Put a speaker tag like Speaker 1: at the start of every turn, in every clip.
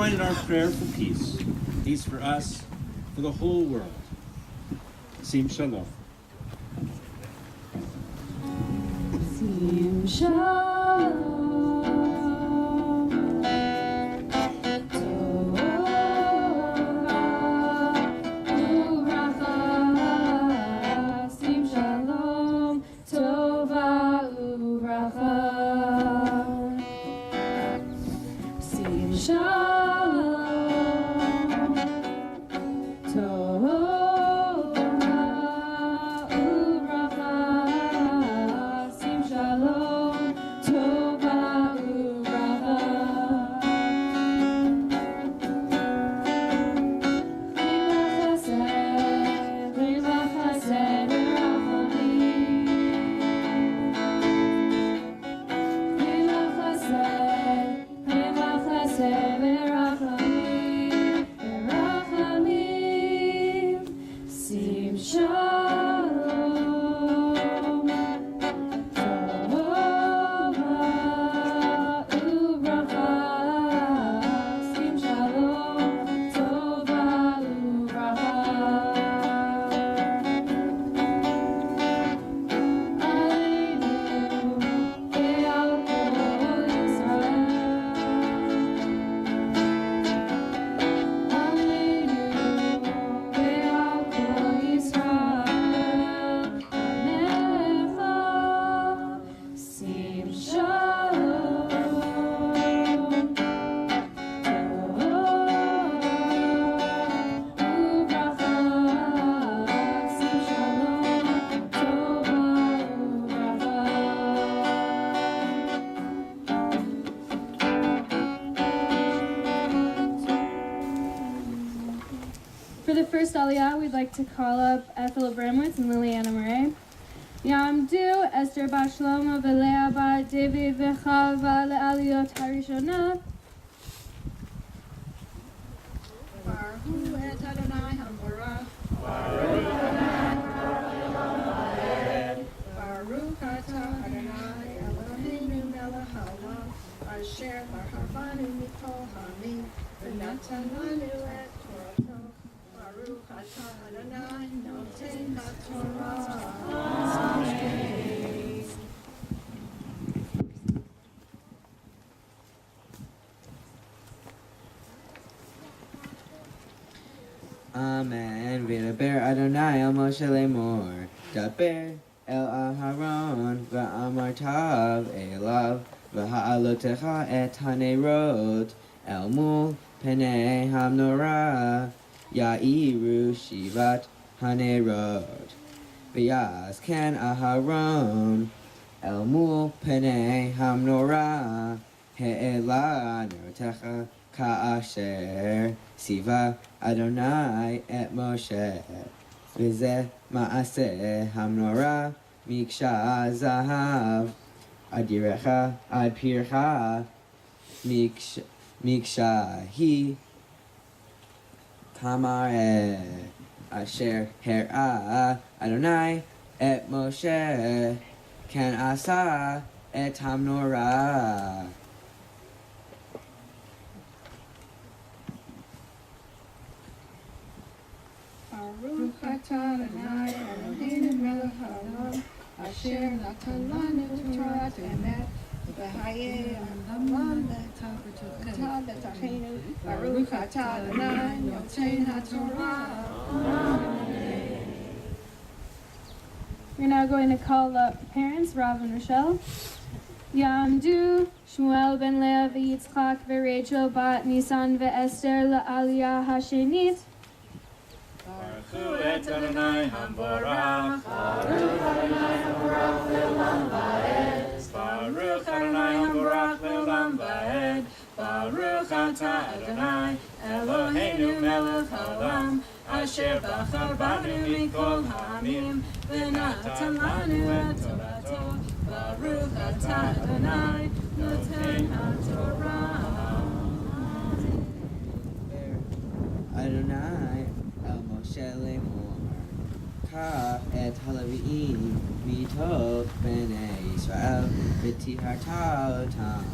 Speaker 1: join in our prayer for peace. Peace for us, for the whole world. Sim Shalom.
Speaker 2: Sim Shalom.
Speaker 3: For the first Aliyah, we'd like to call up Ethel Abramowitz and Liliana Murray. Yamdu Esther Bashlomo Velea Bat David Vechava Le'aliyot Harishona.
Speaker 4: Baruch et Adonai HaMorach. Baruch atah Adonai Eloheinu melech haolam asher b'harvanu mikol ha'amim v'natan lanu et Torato. Baruch atah Adonai noten haTorah. Amen.
Speaker 5: Amen. V'daber Adonai el Moshe lemor. Daber el Aharon v'amartav elav v'ha'alotecha et hanerot el mul penei hamnorah ya'iru shivat hanerot. V'yaz ken Aharon el mul penei hamnorah he'ela nerotecha ka'asher siva Adonai et Moshe v'zeh ma'aseh hamnorah miksha zahav adirecha ad pircha miksha hi kamare asher her'a Adonai et Moshe ken asa et hamnorah.
Speaker 4: Baruch atah Adonai Eloheinu melech haolam asher natan lanu Torah emet v'hayeh olam v'tah b'tachenu. Baruch atah Adonai noten haTorah.
Speaker 3: We're now going to call up parents, Rav and Rochelle. Yamdu Shmuel ben Leah v'Yitzchak v'Rachel bat Nisan v'Esther la'aliyah hashenit.
Speaker 1: Baruch et Adonai HaMorach.
Speaker 2: Baruch Adonai HaMorach le'olam va'ed.
Speaker 1: Baruch Adonai HaMorach le'olam va'ed. Baruch atah Adonai Eloheinu melech haolam asher bachar banu mikol ha'amim v'natan lanu et Torato. Baruch atah Adonai noten haTorah.
Speaker 5: Adonai el Moshe lemor. Kaf et halaviim mitov bnei Yisrael v'tiharta otam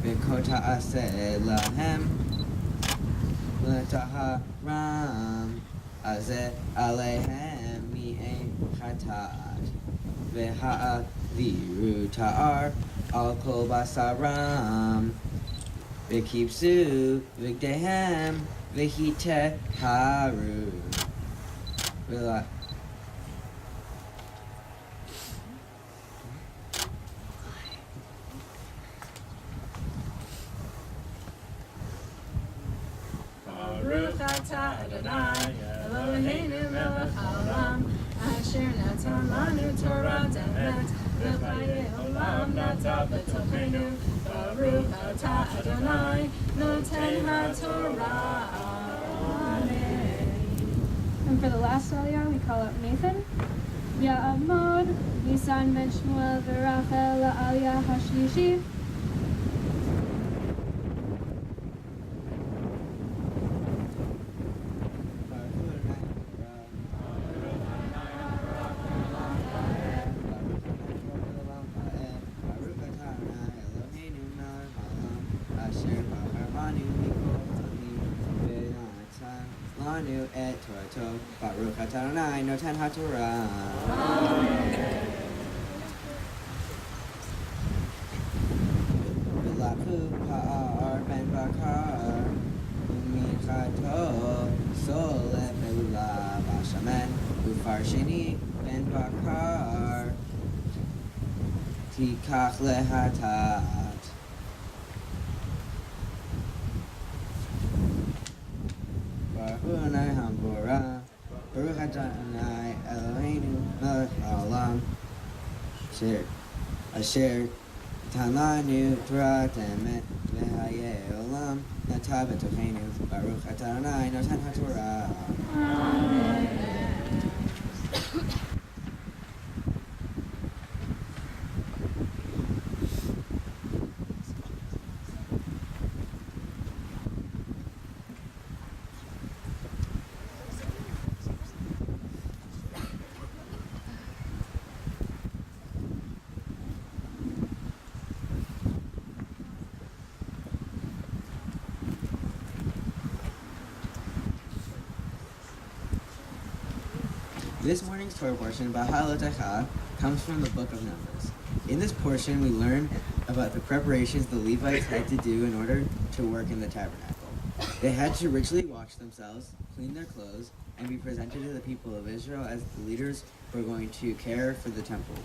Speaker 5: v'kota aseh lahem L'taharam azeh alehem mi'en chatat v'ha'aviru ta'ar al kol basaram v'kibsu v'gdehem v'hiteharu v'la
Speaker 4: Baruch atah Adonai Eloheinu melech haolam asher natan lanu Torah emet v'chayei olam nata b'tochenu Baruch atah Adonai noten haTorah. Amen.
Speaker 3: And for the last aliyah, we call up Nathan. Ya'amod Nisan ben Shmuel v'Rachel la'aliyah hashlishi.
Speaker 5: Lanu et Torato, Baruch atah Adonai noten haTorah. V'laku ha'ar ben bakar, u'michato solet me'ula b'shamen, u'far sheni ben bakar, tikach lehatat. Baruch Adonai Hambora, Baruch Adonai Eloheinu melech haolam, asher natan lanu Torah emet v'chayei olam nata b'tochenu, Baruch atah Adonai noten haTorah. This morning's Torah portion, Bahalotecha, comes from the book of Numbers. In this portion, we learn about the preparations the Levites had to do in order to work in the tabernacle. They had to ritually wash themselves, clean their clothes, and be presented to the people of Israel as the leaders who are going to care for the temple.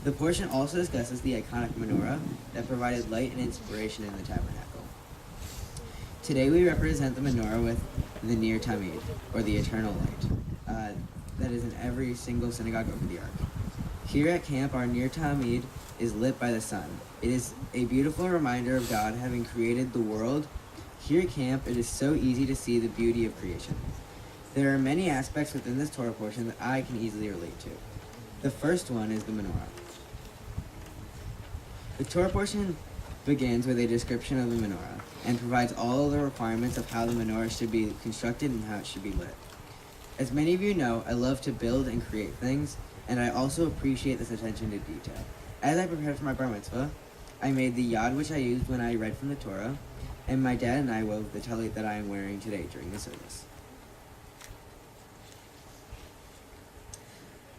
Speaker 5: The portion also discusses the iconic menorah that provided light and inspiration in the tabernacle. Today we represent the menorah with the Ner Tamid, or the eternal light, that is in every single synagogue over the ark. Here at camp, our Ner Tamid is lit by the sun. It is a beautiful reminder of God having created the world. Here at camp, it is so easy to see the beauty of creation. There are many aspects within this Torah portion that I can easily relate to. The first one is the menorah. The Torah portion begins with a description of the menorah and provides all the requirements of how the menorah should be constructed and how it should be lit. As many of you know, I love to build and create things, and I also appreciate this attention to detail. As I prepared for my bar mitzvah, I made the yad which I used when I read from the Torah, and my dad and I wove the talit that I am wearing today during the service.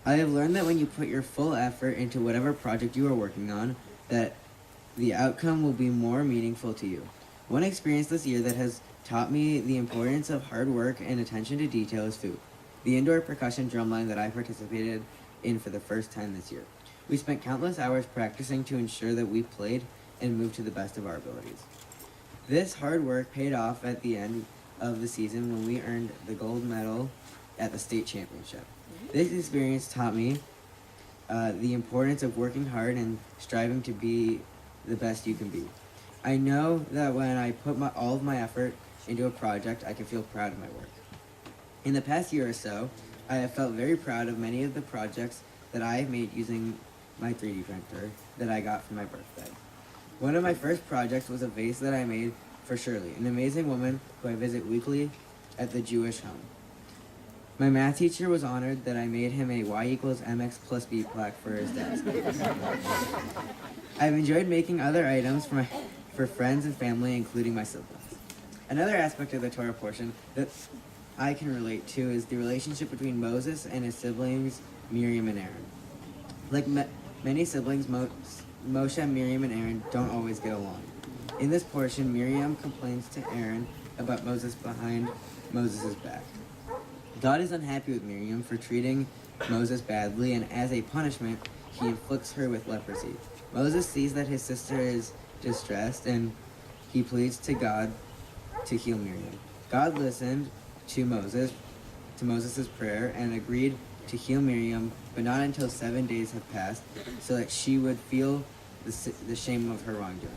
Speaker 5: I have learned that when you put your full effort into whatever project you are working on, that the outcome will be more meaningful to you. One experience this year that has taught me the importance of hard work and attention to detail is food. The indoor percussion drumline that I participated in for the first time this year. We spent countless hours practicing to ensure that we played and moved to the best of our abilities. This hard work paid off at the end of the season when we earned the gold medal at the state championship. This experience taught me the importance of working hard and striving to be the best you can be. I know that when I put all of my effort into a project, I can feel proud of my work. In the past year or so, I have felt very proud of many of the projects that I have made using my 3D printer that I got for my birthday. One of my first projects was a vase that I made for Shirley, an amazing woman who I visit weekly at the Jewish home. My math teacher was honored that I made him a y equals mx plus b plaque for his desk. I've enjoyed making other items for friends and family, including my siblings. Another aspect of the Torah portion that I can relate to is the relationship between Moses and his siblings, Miriam and Aaron. Like many siblings, Moshe, Miriam, and Aaron don't always get along. In this portion, Miriam complains to Aaron about Moses behind Moses' back. God is unhappy with Miriam for treating Moses badly, and as a punishment, he inflicts her with leprosy. Moses sees that his sister is distressed, and he pleads to God to heal Miriam. God listened to Moses' prayer and agreed to heal Miriam, but not until 7 days have passed, so that she would feel the shame of her wrongdoing.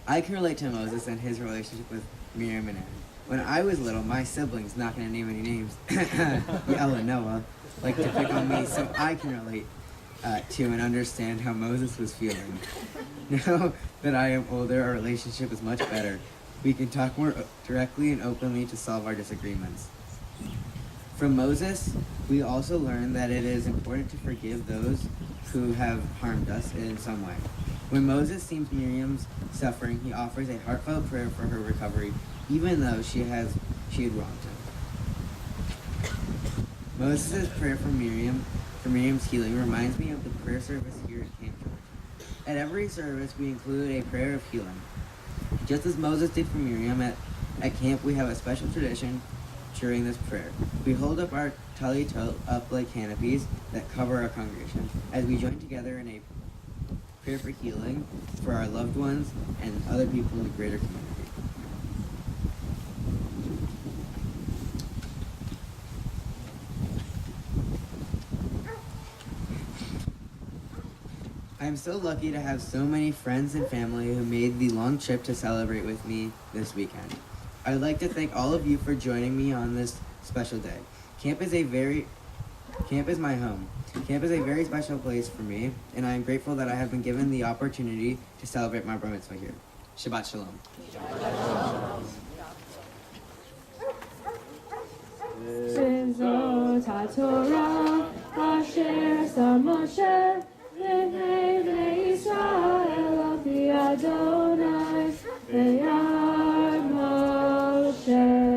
Speaker 5: I can relate to Moses and his relationship with Miriam and Aaron. When I was little, my siblings, not going to name any names, Yael and Noah, like to pick on me, so I can relate to and understand how Moses was feeling. Now that I am older, our relationship is much better. We can talk more directly and openly to solve our disagreements. From Moses, we also learn that it is important to forgive those who have harmed us in some way. When Moses sees Miriam's suffering, he offers a heartfelt prayer for her recovery, even though she had wronged him. Moses' prayer for Miriam's healing reminds me of the prayer service here at Camp George. At every service, we include a prayer of healing. Just as Moses did for Miriam, at camp we have a special tradition during this prayer. We hold up our talitot up like canopies that cover our congregation as we join together in a prayer for healing for our loved ones and other people in the greater community. I am so lucky to have so many friends and family who made the long trip to celebrate with me this weekend. I would like to thank all of you for joining me on this special day. Camp is my home. Camp is a very special place for me, and I am grateful that I have been given the opportunity to celebrate my bar mitzvah here. Shabbat Shalom.
Speaker 3: Shizot HaTorah Asher Sam Moshe B'nei Bnei Yisrael Al Pi Adonai V'yar Moshe.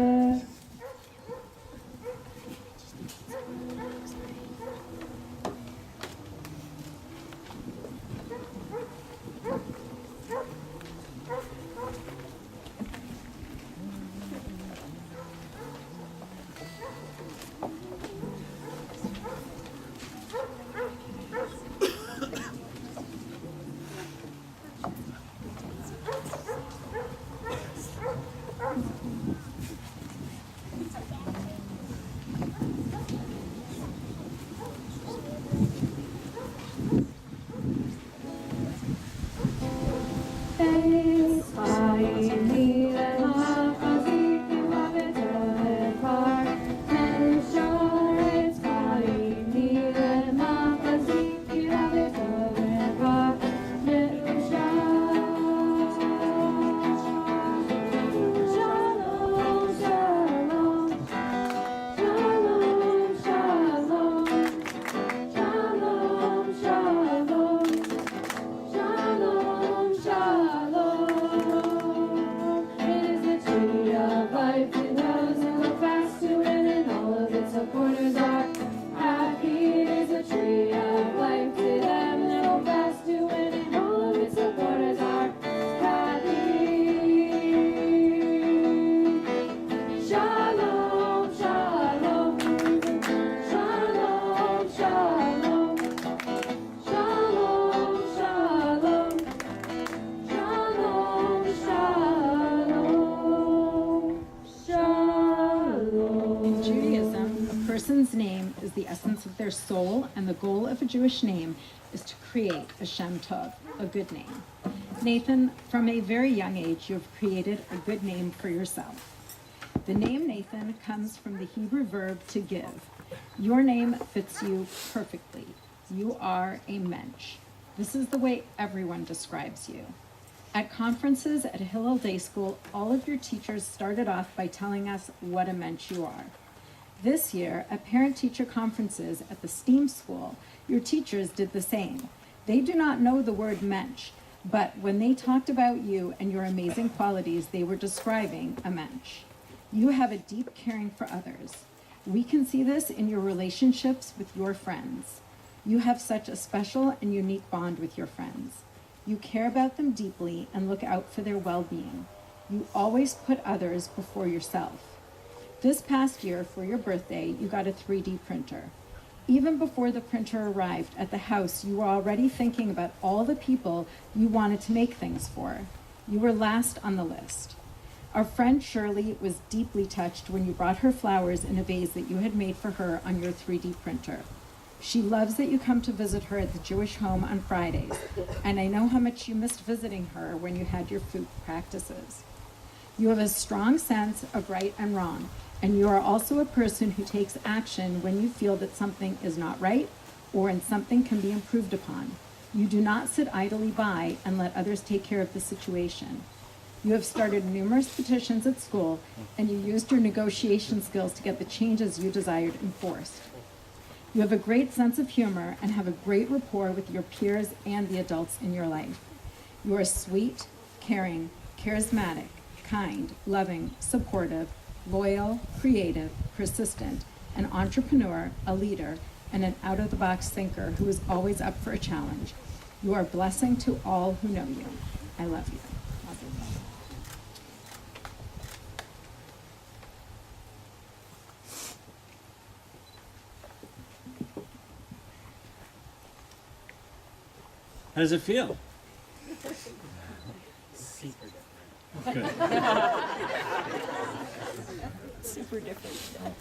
Speaker 4: Name is the essence of their soul, and the goal of a Jewish name is to create a Shem Tov, a good name. Nathan, from a very young age, you have created a good name for yourself. The name Nathan comes from the Hebrew verb to give. Your name fits you perfectly. You are a mensch. This is the way everyone describes you. At conferences at Hillel Day School, all of your teachers started off by telling us what a mensch you are. This year, at parent-teacher conferences at the STEAM school, your teachers did the same. They do not know the word mensch, But when they talked about you and your amazing qualities, they were describing a mensch. You have a deep caring for others. We can see this in your relationships with your friends. You have such a special and unique bond with your friends. You care about them deeply and look out for their well-being. You always put others before yourself. This past year, for your birthday, you got a 3D printer. Even before the printer arrived at the house, you were already thinking about all the people you wanted to make things for. You were last on the list. Our friend Shirley was deeply touched when you brought her flowers in a vase that you had made for her on your 3D printer. She loves that you come to visit her at the Jewish home on Fridays, and I know how much you missed visiting her when you had your food practices. You have a strong sense of right and wrong, and you are also a person who takes action when you feel that something is not right or when something can be improved upon. You do not sit idly by and let others take care of the situation. You have started numerous petitions at school, and you used your negotiation skills to get the changes you desired enforced. You have a great sense of humor and have a great rapport with your peers and the adults in your life. You are sweet, caring, charismatic, kind, loving, supportive, loyal, creative, persistent, an entrepreneur, a leader, and an out-of-the-box thinker who is always up for a challenge. You are a blessing to all who know you. I love you.
Speaker 1: How does it feel? Good.
Speaker 6: Super different.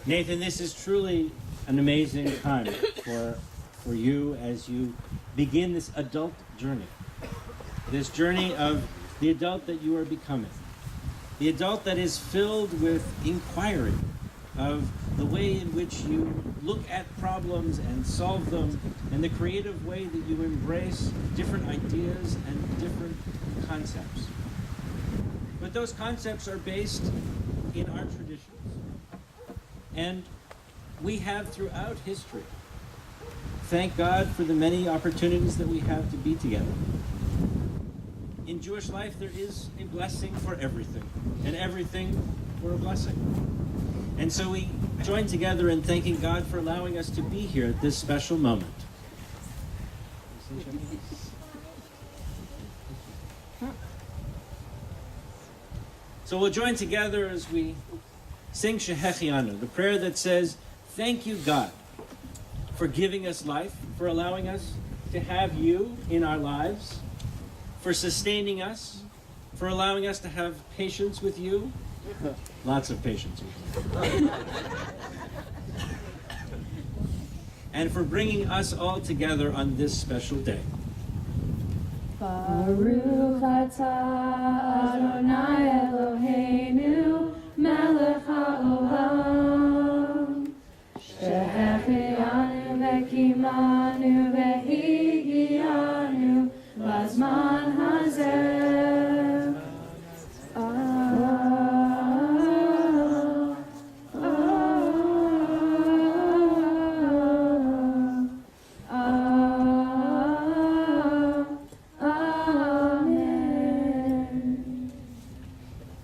Speaker 1: Nathan, this is truly an amazing time for you as you begin this adult journey. This journey of the adult that you are becoming. The adult that is filled with inquiry of the way in which you look at problems and solve them, and the creative way that you embrace different ideas and different concepts. But those concepts are based in our traditions. And we have throughout history. Thank God for the many opportunities that we have to be together. In Jewish life, there is a blessing for everything, and everything for a blessing. And so we join together in thanking God for allowing us to be here at this special moment. So we'll join together as we sing Shehechianu, the prayer that says, thank you, God, for giving us life, for allowing us to have you in our lives, for sustaining us, for allowing us to have patience with you. Lots of patience with you. And for bringing us all together on this special day.
Speaker 3: Baruch atah Adonai Eloheinu melech haolam shehechianu v'kimanu